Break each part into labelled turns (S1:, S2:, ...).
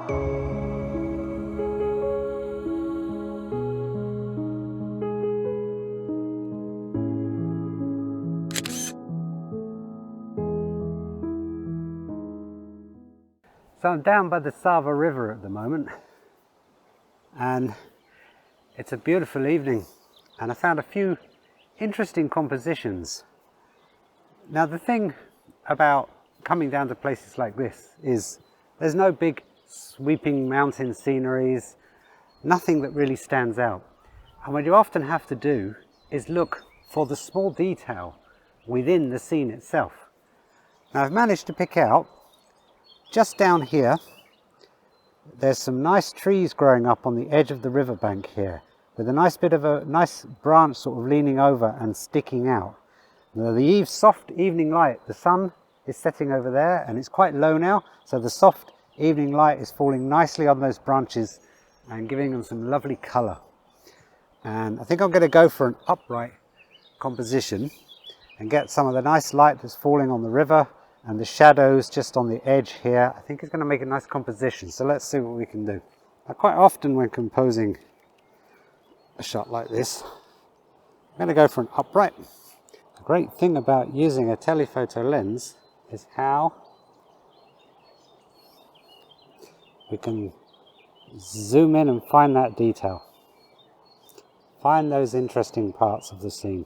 S1: So I'm down by the Sava River at the moment, and it's a beautiful evening, and I found a few interesting compositions. Now the thing about coming down to places like this is there's no big sweeping mountain sceneries, nothing that really stands out. And what you often have to do is look for the small detail within the scene itself. Now I've managed to pick out, just down here, there's some nice trees growing up on the edge of the riverbank here, with a nice bit of a nice branch sort of leaning over and sticking out. Now the soft evening light, the sun is setting over there and it's quite low now, so the soft evening light is falling nicely on those branches and giving them some lovely colour. And I think I'm going to go for an upright composition and get some of the nice light that's falling on the river and the shadows just on the edge here. I think it's going to make a nice composition, so let's see what we can do. Now, quite often when composing a shot like this, I'm going to go for an upright. The great thing about using a telephoto lens is how we can zoom in and find that detail. Find those interesting parts of the scene.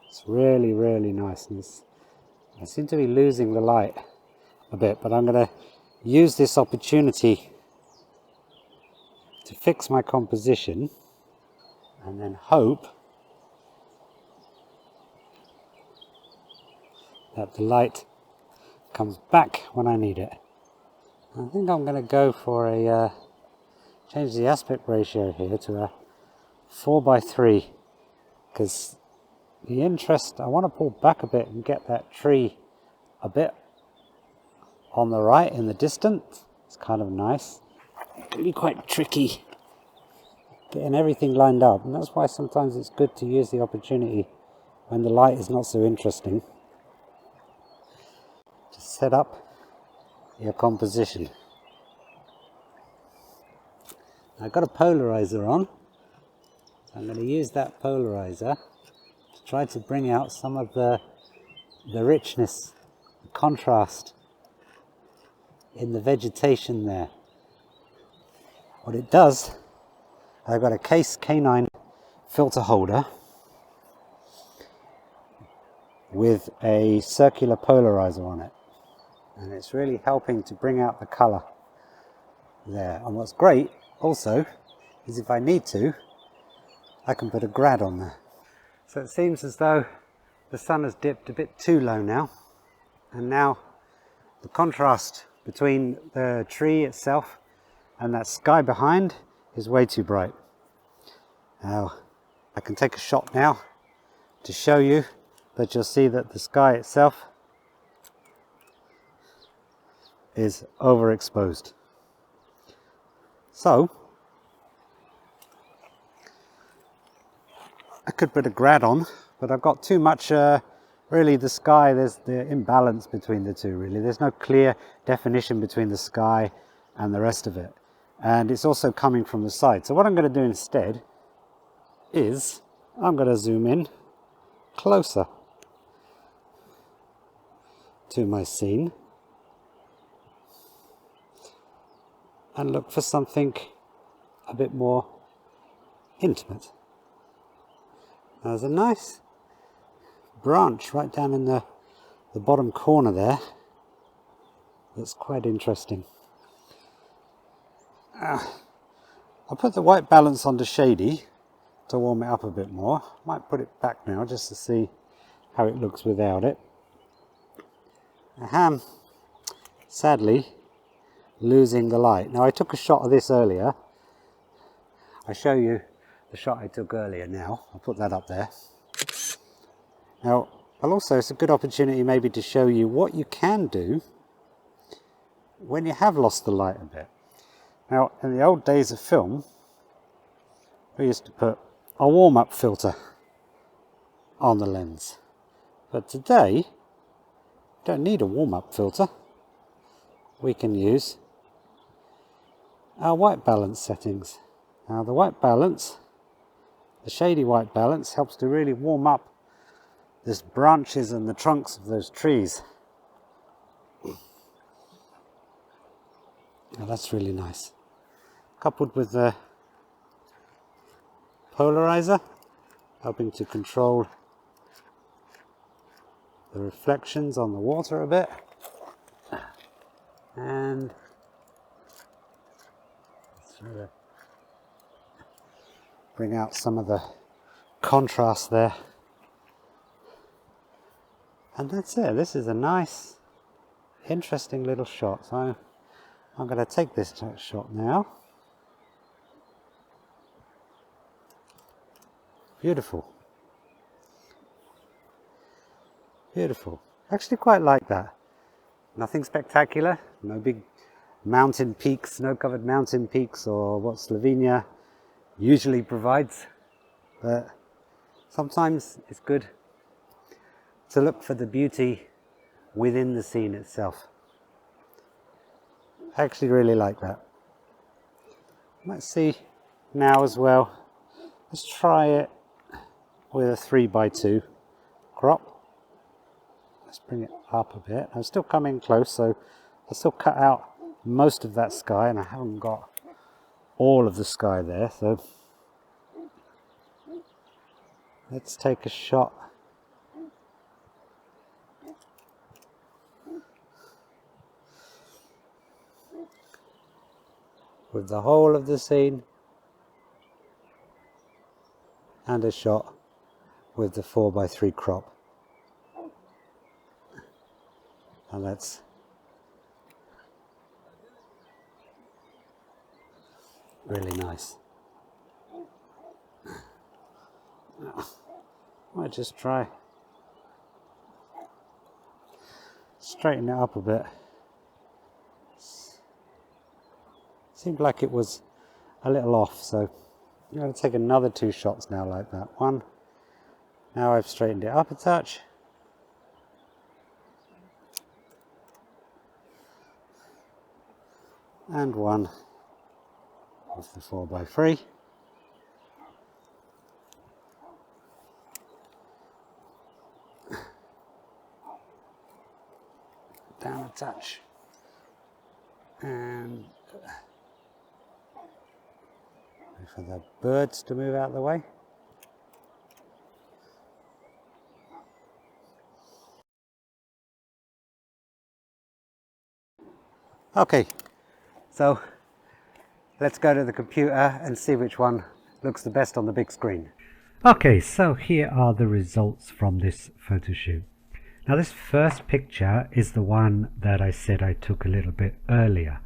S1: It's really, really nice. I seem to be losing the light a bit, but I'm going to use this opportunity to fix my composition and then hope that the light comes back when I need it. I think I'm going to go for a change the aspect ratio here to a 4:3, because the interest, I want to pull back a bit and get that tree a bit on the right in the distance. It's kind of nice. It can be quite tricky getting everything lined up, and that's why sometimes it's good to use the opportunity when the light is not so interesting to set up your composition. I've got a polarizer on, so I'm going to use that polarizer to try to bring out some of the richness, the contrast in the vegetation there. What it does, I've got a Case K9 filter holder with a circular polarizer on it, and it's really helping to bring out the colour there. And what's great also is if I need to, I can put a grad on there. So it seems as though the sun has dipped a bit too low now, and now the contrast between the tree itself and that sky behind is way too bright. Now I can take a shot now to show you, but you'll see that the sky itself is overexposed. So I could put a grad on, but I've got too much, really the sky, there's the imbalance between the two really. There's no clear definition between the sky and the rest of it. And it's also coming from the side. So what I'm going to do instead is I'm going to zoom in closer to my scene and look for something a bit more intimate. Now, there's a nice branch right down in the bottom corner there that's quite interesting. I'll put the white balance onto shady to warm it up a bit more. Might put it back now just to see how it looks without it. I am sadly losing the light. Now I took a shot of this earlier. I'll show you the shot I took earlier now. I'll put that up there. Now it's a good opportunity maybe to show you what you can do when you have lost the light a bit. Now in the old days of film, we used to put a warm-up filter on the lens. But today, we don't need a warm-up filter. We can use our white balance settings. Now the white balance, the shady white balance, helps to really warm up the branches and the trunks of those trees. Now that's really nice. Coupled with the polarizer, helping to control the reflections on the water a bit, and sort of bring out some of the contrast there. And that's it. This is a nice, interesting little shot. So I'm going to take this shot now. Beautiful. Beautiful. Actually quite like that. Nothing spectacular. No big mountain peaks, snow-covered mountain peaks, or what Slovenia usually provides. But sometimes it's good to look for the beauty within the scene itself. I actually really like that. Let's see now as well. Let's try it with a 3x2 crop. Let's bring it up a bit. I'm still coming close, so I still cut out most of that sky, and I haven't got all of the sky there. So let's take a shot with the whole of the scene, and a shot with the 4x3 crop. And that's really nice. I might just try straighten it up a bit. Seemed like it was a little off, so I'm going to take another 2 shots now like that. One, now I've straightened it up a touch. And one of the 4x3. Down a touch. And for the birds to move out of the way. Okay, so let's go to the computer and see which one looks the best on the big screen. Okay, so here are the results from this photo shoot. Now this first picture is the one that I said I took a little bit earlier,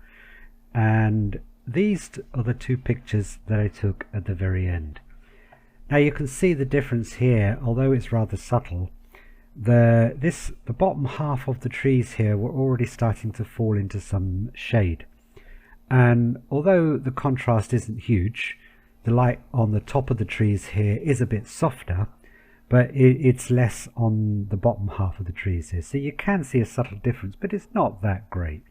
S1: and these are the 2 pictures that I took at the very end. Now you can see the difference here, although it's rather subtle. The bottom half of the trees here were already starting to fall into some shade, and although the contrast isn't huge, the light on the top of the trees here is a bit softer, but it's less on the bottom half of the trees here, so you can see a subtle difference, but it's not that great.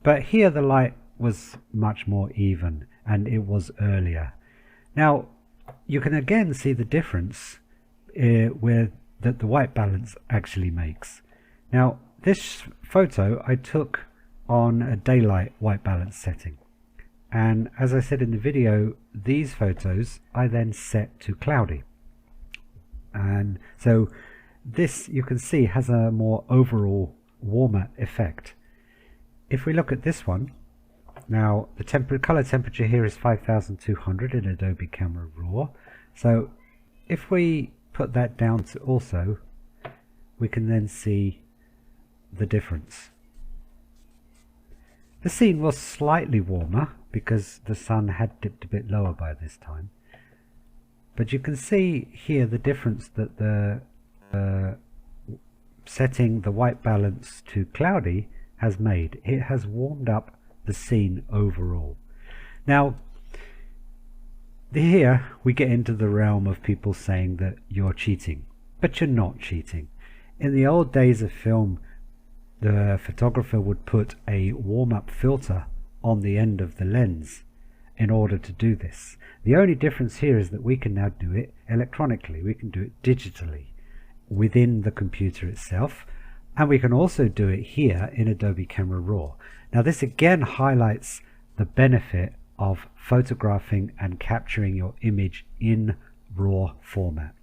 S1: But here the light was much more even, and it was earlier. Now you can again see the difference where that the white balance actually makes. Now this photo I took on a daylight white balance setting, and as I said in the video, these photos I then set to cloudy, and so this, you can see, has a more overall warmer effect. If we look at this one now, the color temperature here is 5200 in Adobe Camera RAW. So if we put that down to also, we can then see the difference. The scene was slightly warmer because the sun had dipped a bit lower by this time. But you can see here the difference that the setting the white balance to cloudy has made. It has warmed up the scene overall. Now here we get into the realm of people saying that you're cheating, but you're not cheating. In the old days of film, the photographer would put a warm-up filter on the end of the lens in order to do this. The only difference here is that we can now do it electronically. We can do it digitally within the computer itself, and we can also do it here in Adobe Camera RAW. Now this again highlights the benefit of photographing and capturing your image in RAW format,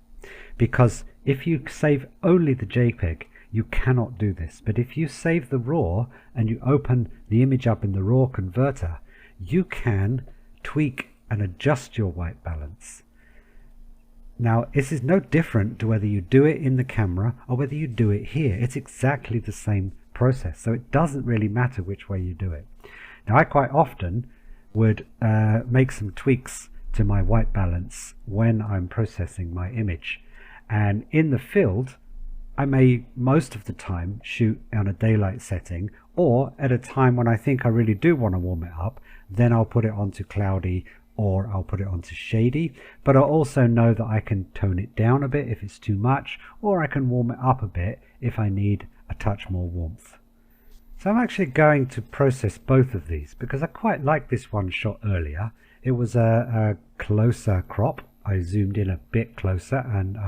S1: because if you save only the JPEG you cannot do this, but if you save the RAW and you open the image up in the RAW converter, you can tweak and adjust your white balance. Now this is no different to whether you do it in the camera or whether you do it here. It's exactly the same process, so it doesn't really matter which way you do it. Now I quite often would make some tweaks to my white balance when I'm processing my image, and in the field I may most of the time shoot on a daylight setting, or at a time when I think I really do want to warm it up, then I'll put it onto cloudy or I'll put it onto shady, but I also know that I can tone it down a bit if it's too much, or I can warm it up a bit if I need a touch more warmth. So I'm actually going to process both of these because I quite like this one shot earlier. It was a closer crop. I zoomed in a bit closer and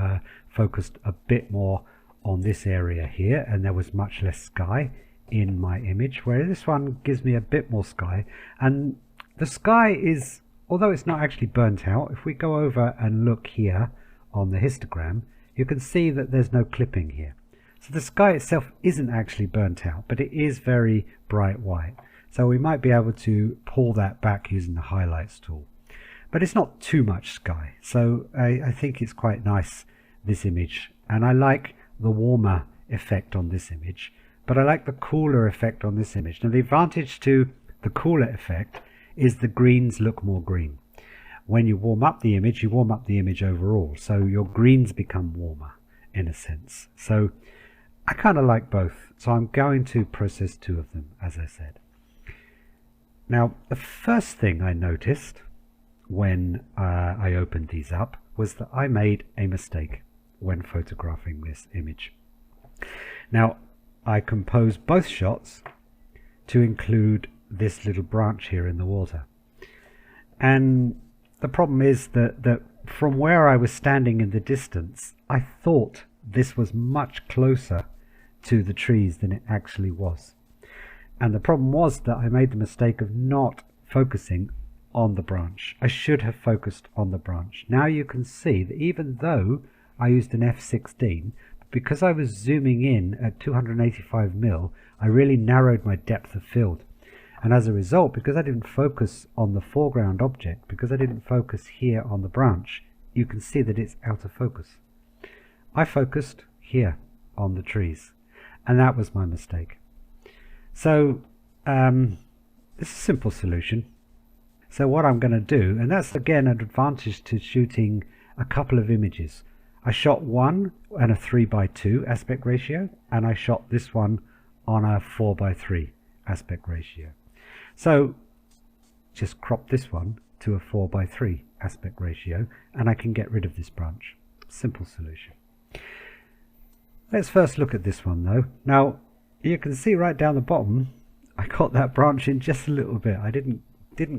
S1: focused a bit more on this area here, and there was much less sky in my image, whereas this one gives me a bit more sky. And the sky is, although it's not actually burnt out, if we go over and look here on the histogram, you can see that there's no clipping here. So the sky itself isn't actually burnt out, but it is very bright white. So we might be able to pull that back using the highlights tool. But it's not too much sky, so I think it's quite nice, this image. And I like the warmer effect on this image, but I like the cooler effect on this image. Now the advantage to the cooler effect is the greens look more green. When you warm up the image, you warm up the image overall, so your greens become warmer in a sense. So I kind of like both, so I'm going to process two of them, as I said. Now the first thing I noticed when I opened these up was that I made a mistake when photographing this image. Now I composed both shots to include this little branch here in the water, and the problem is that from where I was standing in the distance, I thought this was much closer to the trees than it actually was. And the problem was that I made the mistake of not focusing on the branch. I should have focused on the branch. Now you can see that even though I used an f16, because I was zooming in at 285mm, I really narrowed my depth of field. And as a result, because I didn't focus on the foreground object, because I didn't focus here on the branch, you can see that it's out of focus. I focused here on the trees, and that was my mistake. So this is a simple solution. So what I'm going to do, and that's again an advantage to shooting a couple of images. I shot one at a 3:2 aspect ratio, and I shot this one on a 4:3 aspect ratio. So just crop this one to a 4:3 aspect ratio, and I can get rid of this branch. Simple solution. Let's first look at this one though. Now you can see right down the bottom I got that branch in just a little bit. I didn't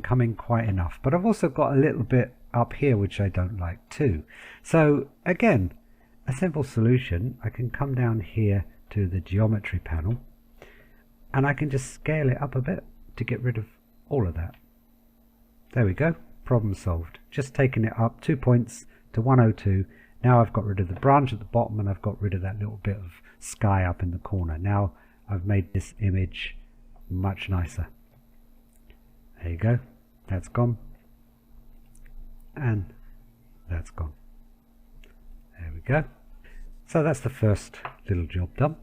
S1: come in quite enough, but I've also got a little bit up here which I don't like too. So again, a simple solution. I can come down here to the geometry panel and I can just scale it up a bit to get rid of all of that. There we go, problem solved. Just taking it up 2 points to 102. Now I've got rid of the branch at the bottom and I've got rid of that little bit of sky up in the corner. Now I've made this image much nicer. There you go, that's gone, and that's gone. There we go. So that's the first little job done.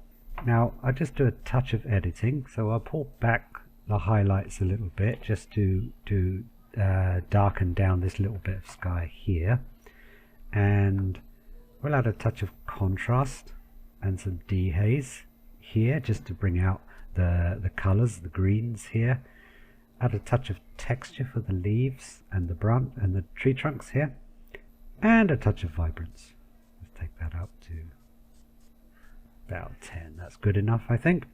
S1: Now I just do a touch of editing, so I'll pull back the highlights a little bit just to darken down this little bit of sky here, and we'll add a touch of contrast and some dehaze here just to bring out the colors, the greens here. Add a touch of texture for the leaves and the branch and the tree trunks here, and a touch of vibrance. Let's take that up to about 10. That's good enough, I think.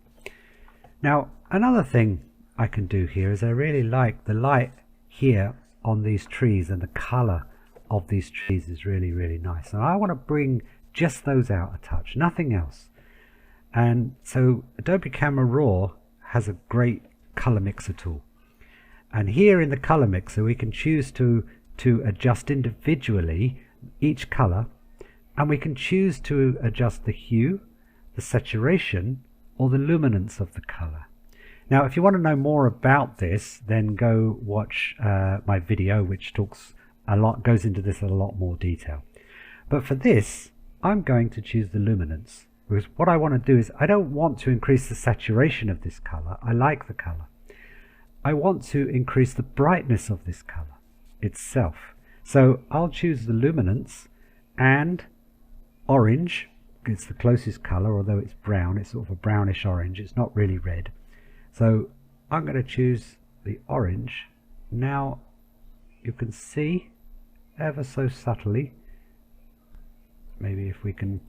S1: Now another thing I can do here is I really like the light here on these trees, and the color of these trees is really, really nice. And I want to bring just those out a touch, nothing else. And so Adobe Camera RAW has a great color mixer tool. And here in the color mixer we can choose to adjust individually each color, and we can choose to adjust the hue, the saturation, or the luminance of the color. Now if you want to know more about this, then go watch my video, which goes into this in a lot more detail. But for this I'm going to choose the luminance, because what I want to do is I don't want to increase the saturation of this color. I like the color. I want to increase the brightness of this color itself. So I'll choose the luminance, and orange, it's the closest color, although it's brown, it's sort of a brownish orange, it's not really red. So I'm going to choose the orange. Now you can see ever so subtly, maybe if we can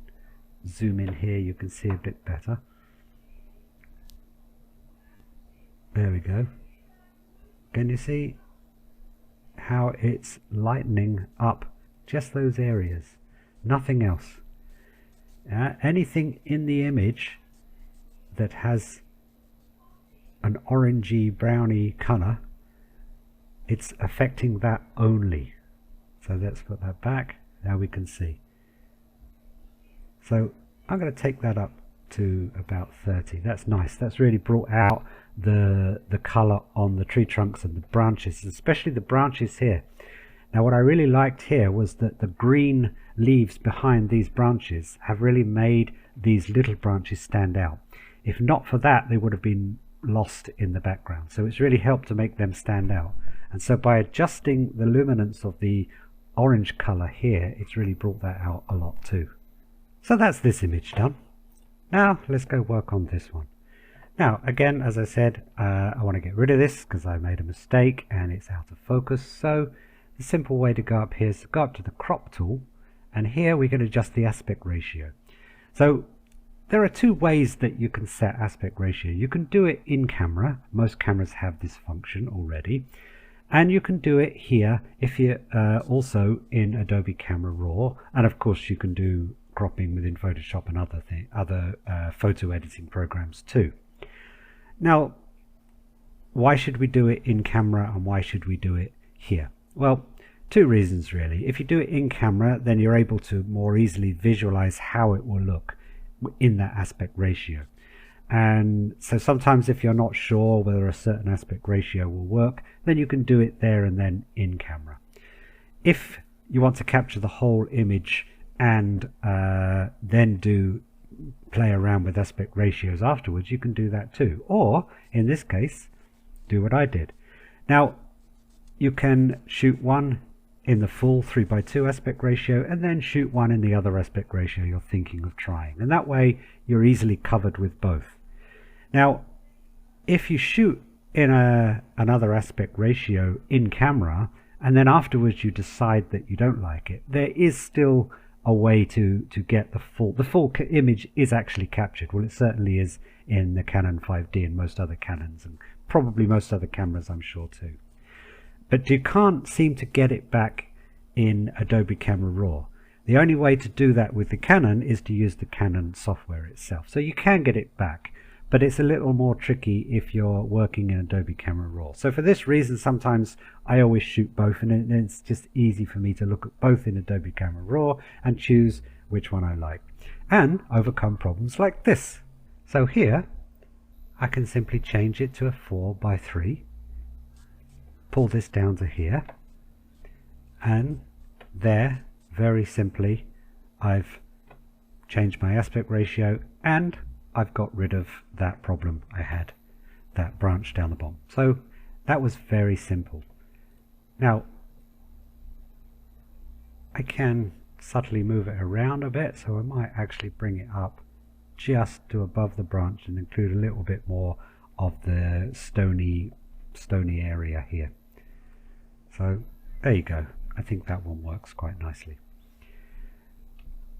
S1: zoom in here you can see a bit better. There we go. Can you see how it's lightening up just those areas, nothing else? Anything in the image that has an orangey browny color, it's affecting that only. So let's put that back. Now we can see. So I'm going to take that up to about 30. That's nice. That's really brought out the color on the tree trunks and the branches, especially the branches here. Now what I really liked here was that the green leaves behind these branches have really made these little branches stand out. If not for that, they would have been lost in the background. So it's really helped to make them stand out. And so by adjusting the luminance of the orange color here, it's really brought that out a lot too. So that's this image done. Now let's go work on this one. Now again, as I said, I want to get rid of this because I made a mistake and it's out of focus. So the simple way to go up here is to go up to the crop tool, and here we can adjust the aspect ratio. So there are two ways that you can set aspect ratio. You can do it in camera. Most cameras have this function already. And you can do it here if you're also in Adobe Camera RAW. And of course you can do cropping within Photoshop and other photo editing programs too. Now, why should we do it in camera and why should we do it here? Well, two reasons really. If you do it in camera, then you're able to more easily visualize how it will look in that aspect ratio. And so sometimes if you're not sure whether a certain aspect ratio will work, then you can do it there and then in camera. If you want to capture the whole image and then play around with aspect ratios afterwards, you can do that too. Or in this case, do what I did. Now you can shoot one in the full 3:2 aspect ratio and then shoot one in the other aspect ratio you're thinking of trying, and that way you're easily covered with both. Now if you shoot in another aspect ratio in camera and then afterwards you decide that you don't like it, there is still a way to get the full image is actually captured. Well, it certainly is in the Canon 5D and most other Canons, and probably most other cameras I'm sure too. But you can't seem to get it back in Adobe Camera RAW. The only way to do that with the Canon is to use the Canon software itself. So you can get it back, but it's a little more tricky if you're working in Adobe Camera RAW. So for this reason, sometimes I always shoot both, and it's just easy for me to look at both in Adobe Camera RAW and choose which one I like, and overcome problems like this. So here, I can simply change it to a 4:3, pull this down to here, and there, very simply, I've changed my aspect ratio and I've got rid of that problem I had, that branch down the bottom. So that was very simple. Now I can subtly move it around a bit, so I might actually bring it up just to above the branch and include a little bit more of the stony area here. So there you go. I think that one works quite nicely.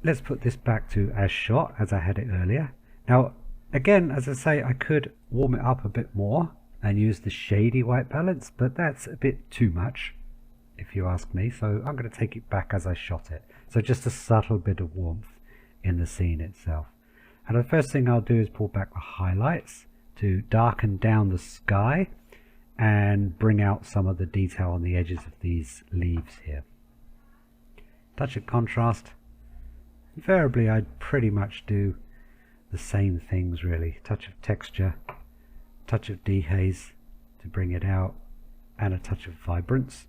S1: Let's put this back to as shot as I had it earlier. Now again, as I say, I could warm it up a bit more and use the shady white balance, but that's a bit too much if you ask me, so I'm going to take it back as I shot it. So just a subtle bit of warmth in the scene itself. And the first thing I'll do is pull back the highlights to darken down the sky and bring out some of the detail on the edges of these leaves here. Touch of contrast. Invariably I'd pretty much do the same things really. Touch of texture, touch of dehaze to bring it out, and a touch of vibrance.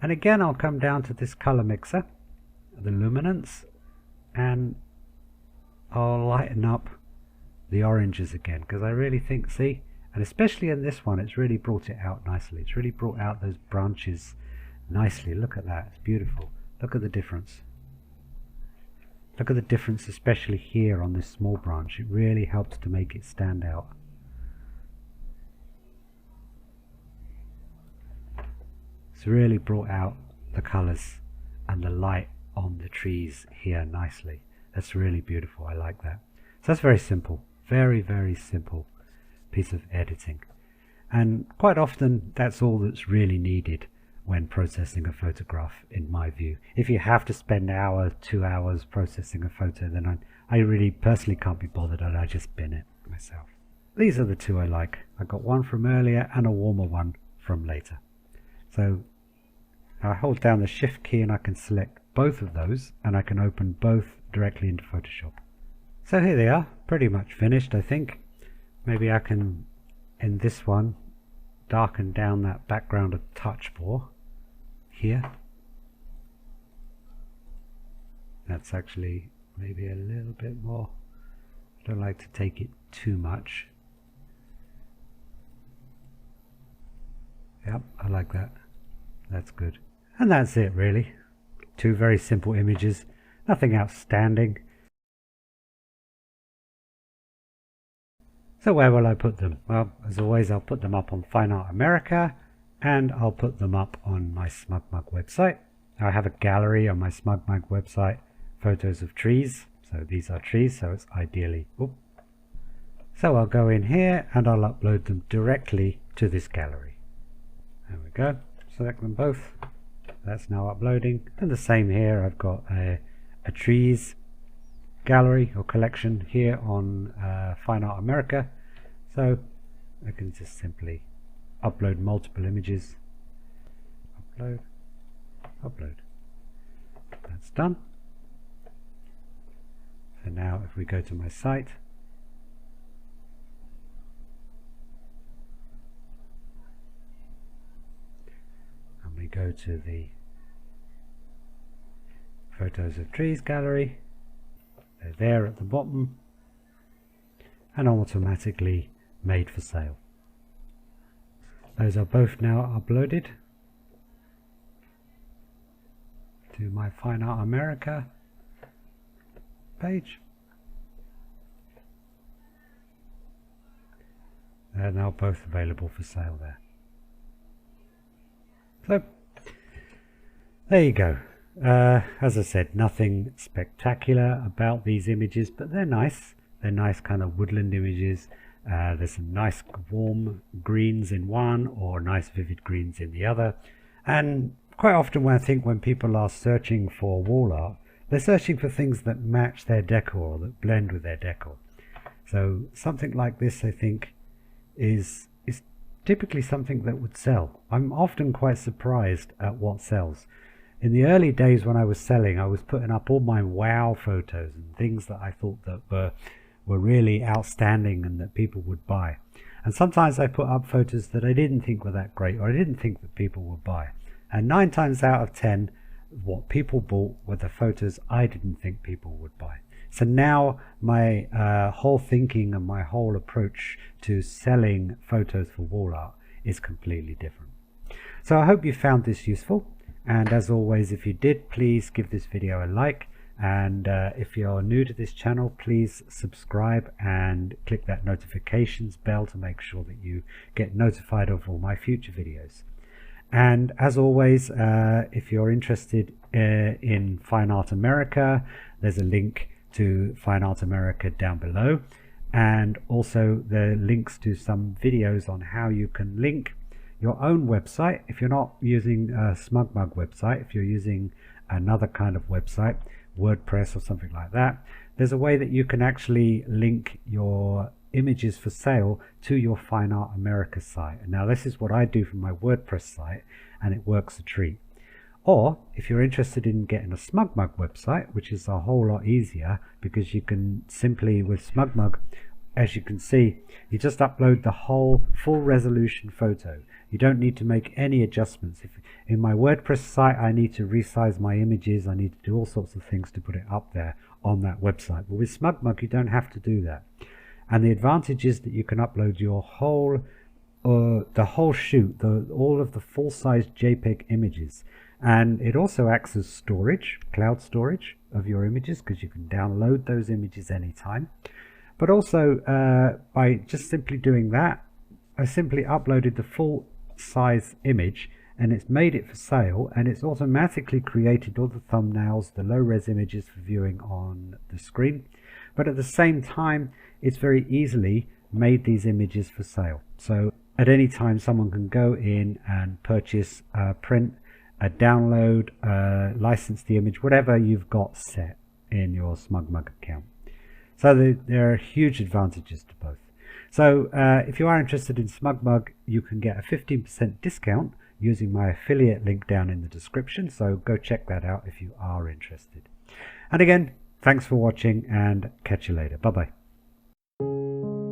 S1: And again I'll come down to this color mixer, the luminance, and I'll lighten up the oranges again, because I really think, see, and especially in this one, it's really brought it out nicely. It's really brought out those branches nicely. Look at that, it's beautiful. Look at the difference. Look at the difference, especially here on this small branch. It really helps to make it stand out. It's really brought out the colors and the light on the trees here nicely. That's really beautiful. I like that. So that's very simple. Very, very simple piece of editing. And quite often that's all that's really needed when processing a photograph, in my view. If you have to spend an hour, 2 hours processing a photo, then I really personally can't be bothered, and I just bin it myself. These are the two I like. I got one from earlier and a warmer one from later. So I hold down the shift key and I can select both of those, and I can open both directly into Photoshop. So here they are, pretty much finished, I think. Maybe I can, in this one, darken down that background a touch more here. That's actually maybe a little bit more. I don't like to take it too much. Yep, I like that. That's good. And that's it really. Two very simple images, nothing outstanding. So where will I put them? Well, as always, I'll put them up on Fine Art America, and I'll put them up on my Smugmug website. I have a gallery on my Smugmug website, photos of trees. So these are trees, so it's ideally. So I'll go in here and I'll upload them directly to this gallery. There we go. Select them both. That's now uploading. And the same here. I've got a trees gallery or collection here on Fine Art America. So I can just simply upload multiple images. Upload. Upload. That's done. So now if we go to my site, and we go to the photos of trees gallery, they're there at the bottom and automatically made for sale. Those are both now uploaded to my Fine Art America page. They're now both available for sale there. So there you go. As I said, nothing spectacular about these images, but they're nice. They're nice kind of woodland images. There's some nice warm greens in one, or nice vivid greens in the other. And quite often when people are searching for wall art, they're searching for things that match their decor, that blend with their decor. So something like this, I think, is typically something that would sell. I'm often quite surprised at what sells. In the early days when I was selling, I was putting up all my wow photos and things that I thought that were really outstanding and that people would buy. And sometimes I put up photos that I didn't think were that great, or I didn't think that people would buy. And 9 times out of 10, what people bought were the photos I didn't think people would buy. So now my whole thinking and my whole approach to selling photos for wall art is completely different. So I hope you found this useful. And as always, if you did, please give this video a like. And if you're new to this channel, please subscribe and click that notifications bell to make sure that you get notified of all my future videos. And as always, if you're interested in Fine Art America, there's a link to Fine Art America down below. and also the links to some videos on how you can link your own website. If you're not using a Smugmug website, if you're using another kind of website, WordPress or something like that, there's a way that you can actually link your images for sale to your Fine Art America site. And now this is what I do for my WordPress site, and it works a treat. Or if you're interested in getting a Smugmug website, which is a whole lot easier, because you can simply, with Smugmug, as you can see, you just upload the whole full resolution photo. You don't need to make any adjustments. If in my WordPress site I need to resize my images, I need to do all sorts of things to put it up there on that website. But with Smugmug you don't have to do that. And the advantage is that you can upload your whole the whole shoot, all of the full-size JPEG images. And it also acts as storage, cloud storage of your images, because you can download those images anytime. But also by just simply doing that, I simply uploaded the full size image and it's made it for sale, and it's automatically created all the thumbnails, the low res images for viewing on the screen. But at the same time, it's very easily made these images for sale. So at any time someone can go in and purchase a print, a download, license the image, whatever you've got set in your Smugmug account. So there are huge advantages to both. So if you are interested in Smugmug, you can get a 15% discount using my affiliate link down in the description. So go check that out if you are interested. And again, thanks for watching, and catch you later. Bye bye.